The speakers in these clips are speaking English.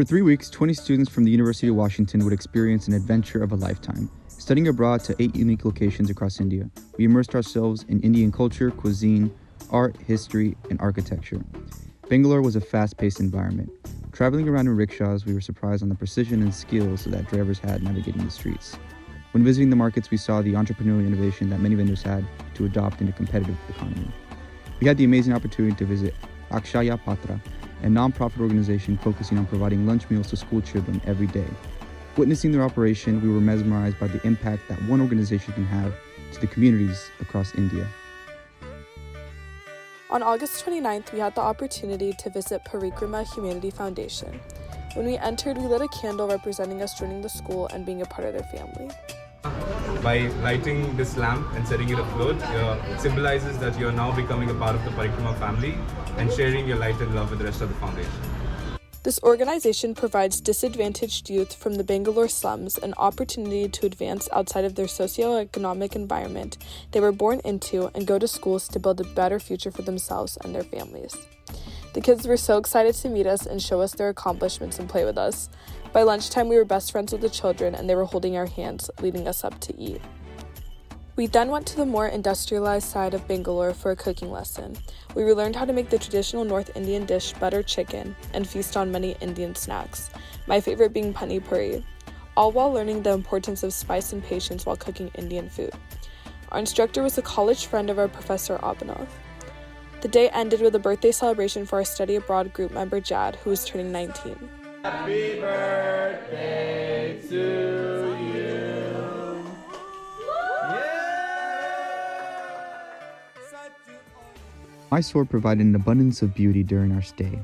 For 3 weeks, 20 students from the University of Washington would experience an adventure of a lifetime. Studying abroad to 8 unique locations across India, we immersed ourselves in Indian culture, cuisine, art, history, and architecture. Bangalore was a fast-paced environment. Traveling around in rickshaws, we were surprised on the precision and skills that drivers had navigating the streets. When visiting the markets, we saw the entrepreneurial innovation that many vendors had to adopt in a competitive economy. We had the amazing opportunity to visit Akshaya Patra, a non-profit organization focusing on providing lunch meals to school children every day. Witnessing their operation, we were mesmerized by the impact that one organization can have to the communities across India. On August 29th, we had the opportunity to visit Parikrama Humanity Foundation. When we entered, we lit a candle representing us joining the school and being a part of their family. By lighting this lamp and setting it afloat, it symbolizes that you are now becoming a part of the Parikrama family and sharing your light and love with the rest of the foundation. This organization provides disadvantaged youth from the Bangalore slums an opportunity to advance outside of their socioeconomic environment they were born into and go to schools to build a better future for themselves and their families. The kids were so excited to meet us and show us their accomplishments and play with us. By lunchtime, we were best friends with the children and they were holding our hands, leading us up to eat. We then went to the more industrialized side of Bangalore for a cooking lesson. We learned how to make the traditional North Indian dish butter chicken and feast on many Indian snacks, my favorite being pani puri, all while learning the importance of spice and patience while cooking Indian food. Our instructor was a college friend of our Professor Abhinav. The day ended with a birthday celebration for our study abroad group member Jad, who was turning 19. Happy birthday to you. Mysore provided an abundance of beauty during our stay.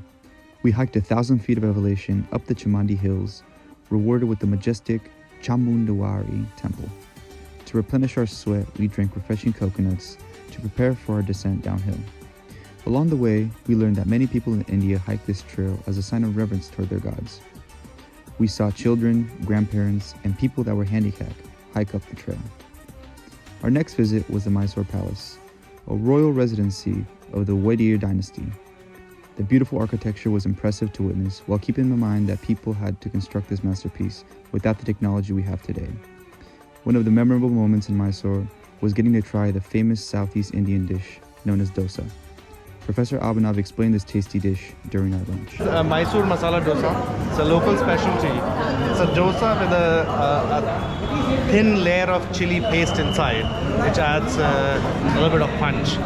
We hiked 1,000 feet of elevation up the Chamandi Hills, rewarded with the majestic Chamundawari temple. To replenish our sweat, we drank refreshing coconuts to prepare for our descent downhill. Along the way, we learned that many people in India hike this trail as a sign of reverence toward their gods. We saw children, grandparents, and people that were handicapped hike up the trail. Our next visit was the Mysore Palace, a royal residency of the Wadir dynasty. The beautiful architecture was impressive to witness, while keeping in mind that people had to construct this masterpiece without the technology we have today. One of the memorable moments in Mysore was getting to try the famous Southeast Indian dish known as dosa. Professor Abhinav explained this tasty dish during our lunch. Mysore masala dosa. It's a local specialty. It's a dosa with a thin layer of chili paste inside, which adds a little bit of punch.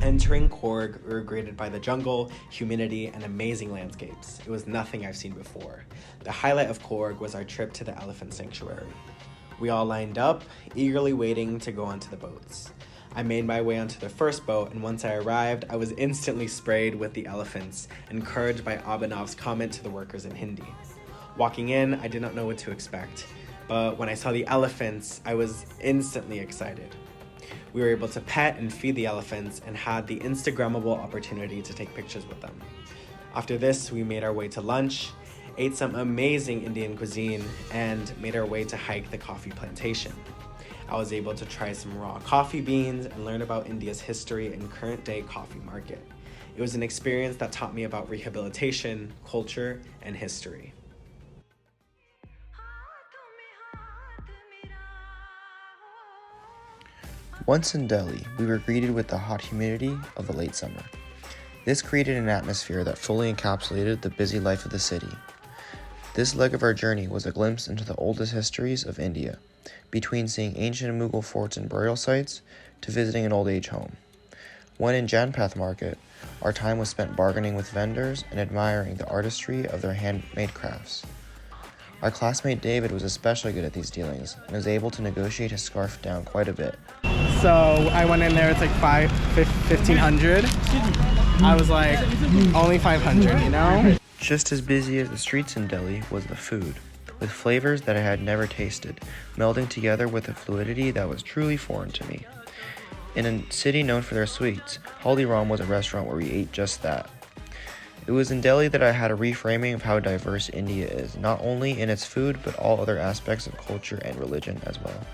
Entering Coorg, we were greeted by the jungle, humidity, and amazing landscapes. It was nothing I've seen before. The highlight of Coorg was our trip to the elephant sanctuary. We all lined up, eagerly waiting to go onto the boats. I made my way onto the first boat, and once I arrived, I was instantly sprayed with the elephants, encouraged by Abhinav's comment to the workers in Hindi. Walking in, I did not know what to expect, but when I saw the elephants, I was instantly excited. We were able to pet and feed the elephants and had the Instagrammable opportunity to take pictures with them. After this, we made our way to lunch, ate some amazing Indian cuisine, and made our way to hike the coffee plantation. I was able to try some raw coffee beans and learn about India's history and current-day coffee market. It was an experience that taught me about rehabilitation, culture, and history. Once in Delhi, we were greeted with the hot humidity of the late summer. This created an atmosphere that fully encapsulated the busy life of the city. This leg of our journey was a glimpse into the oldest histories of India, between seeing ancient Mughal forts and burial sites to visiting an old age home. When in Janpath Market, our time was spent bargaining with vendors and admiring the artistry of their handmade crafts. Our classmate David was especially good at these dealings and was able to negotiate his scarf down quite a bit. So I went in there, it's like 1,500. I was like, only 500, you know? Just as busy as the streets in Delhi was the food, with flavors that I had never tasted, melding together with a fluidity that was truly foreign to me. In a city known for their sweets, Haldiram was a restaurant where we ate just that. It was in Delhi that I had a reframing of how diverse India is, not only in its food, but all other aspects of culture and religion as well.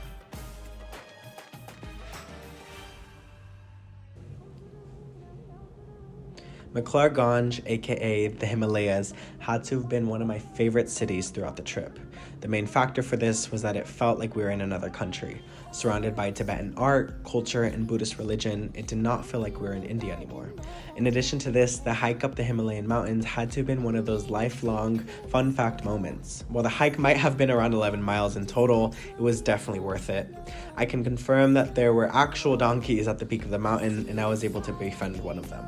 McClarganj, aka the Himalayas, had to have been one of my favorite cities throughout the trip. The main factor for this was that it felt like we were in another country. Surrounded by Tibetan art, culture, and Buddhist religion, it did not feel like we were in India anymore. In addition to this, the hike up the Himalayan mountains had to have been one of those lifelong fun fact moments. While the hike might have been around 11 miles in total, it was definitely worth it. I can confirm that there were actual donkeys at the peak of the mountain, and I was able to befriend one of them.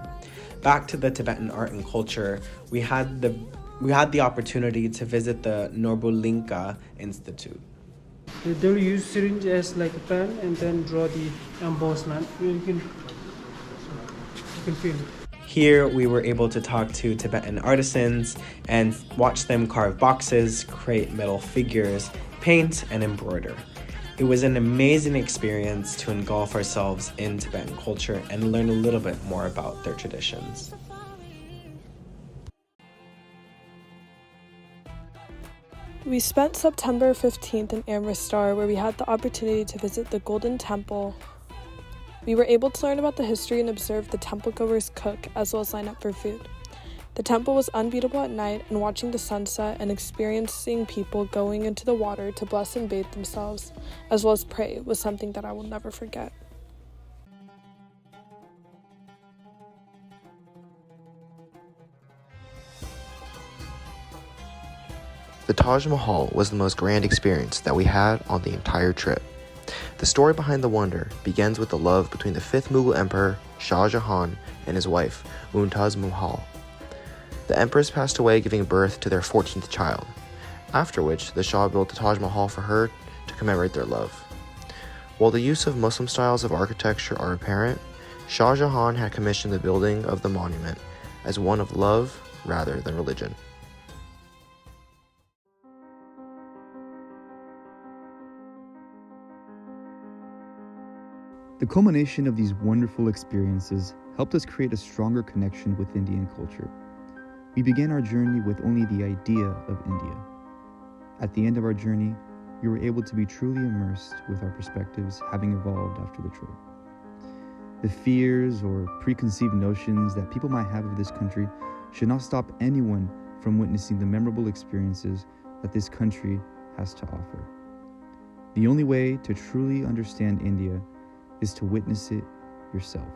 Back to the Tibetan art and culture, we had the opportunity to visit the Norbulinka Institute. They'll use syringe as like a pen and then draw the embossment. You can feel it. Here, we were able to talk to Tibetan artisans and watch them carve boxes, create metal figures, paint, and embroider. It was an amazing experience to engulf ourselves in Tibetan culture and learn a little bit more about their traditions. We spent September 15th in Amritsar, where we had the opportunity to visit the Golden Temple. We were able to learn about the history and observe the temple goers cook, as well as line up for food. The temple was unbeatable at night, and watching the sunset and experiencing people going into the water to bless and bathe themselves, as well as pray, was something that I will never forget. The Taj Mahal was the most grand experience that we had on the entire trip. The story behind the wonder begins with the love between the 5th Mughal Emperor, Shah Jahan, and his wife, Mumtaz Mahal. The empress passed away giving birth to their 14th child, after which the Shah built the Taj Mahal for her to commemorate their love. While the use of Muslim styles of architecture are apparent, Shah Jahan had commissioned the building of the monument as one of love rather than religion. The culmination of these wonderful experiences helped us create a stronger connection with Indian culture. We began our journey with only the idea of India. At the end of our journey, we were able to be truly immersed with our perspectives having evolved after the trip. The fears or preconceived notions that people might have of this country should not stop anyone from witnessing the memorable experiences that this country has to offer. The only way to truly understand India is to witness it yourself.